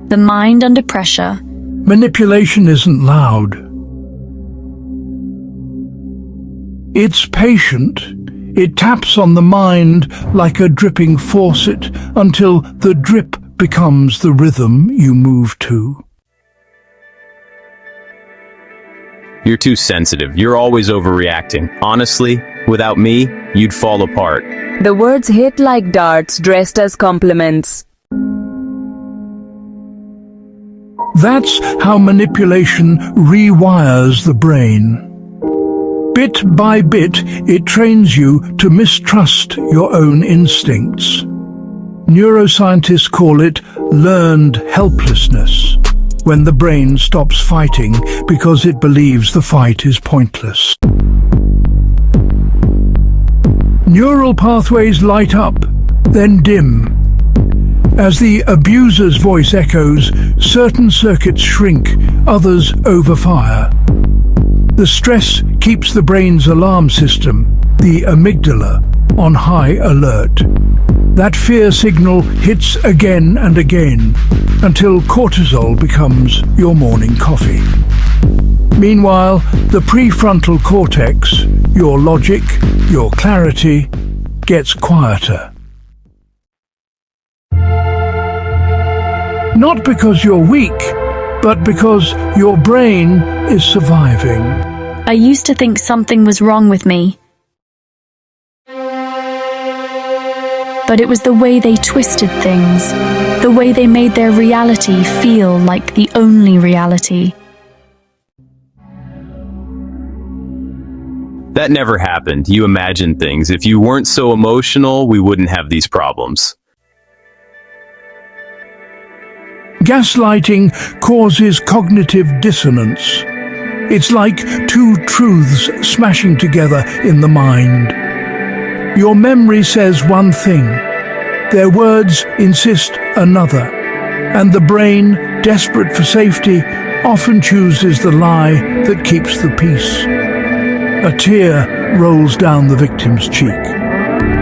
The mind under pressure. Manipulation isn't loud. It's patient. It taps on the mind like a dripping faucet until the drip becomes the rhythm you move to. You're too sensitive. You're always overreacting. Honestly, without me, you'd fall apart. The words hit like darts dressed as compliments. That's how manipulation rewires the brain. Bit by bit, it trains you to mistrust your own instincts. Neuroscientists call it learned helplessness, when the brain stops fighting because it believes the fight is pointless. Neural pathways light up, then dim. As the abuser's voice echoes, certain circuits shrink, others overfire. The stress keeps the brain's alarm system, the amygdala, on high alert. That fear signal hits again and again, until cortisol becomes your morning coffee. Meanwhile, the prefrontal cortex, your logic, your clarity, gets quieter. Not because you're weak, but because your brain is surviving. I used to think something was wrong with me. But it was the way they twisted things, the way they made their reality feel like the only reality. That never happened. You imagined things. If you weren't so emotional, we wouldn't have these problems. Gaslighting causes cognitive dissonance. It's like two truths smashing together in the mind. Your memory says one thing, their words insist another, and the brain, desperate for safety, often chooses the lie that keeps the peace. A tear rolls down the victim's cheek,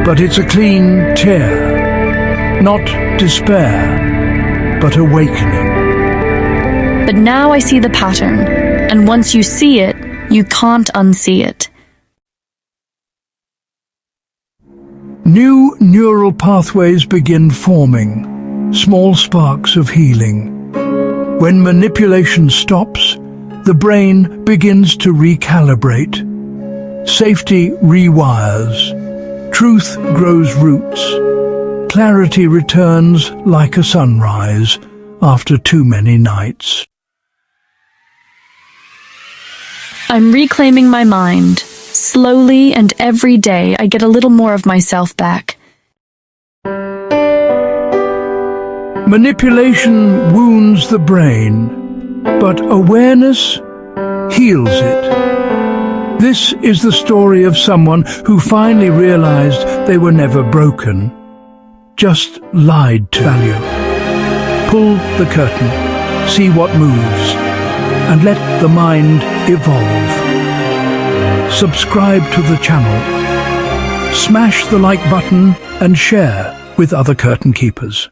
but it's a clean tear, not despair, but awakening. But now I see the pattern, and once you see it, you can't unsee it. New neural pathways begin forming, small sparks of healing. When manipulation stops, the brain begins to recalibrate. Safety rewires. Truth grows roots. Clarity returns like a sunrise after too many nights. I'm reclaiming my mind. Slowly and every day, I get a little more of myself back. Manipulation wounds the brain, but awareness heals it. This is the story of someone who finally realized they were never broken, just lied to value. Pull the curtain, see what moves, and let the mind evolve. Subscribe to the channel, smash the like button and share with other curtain keepers.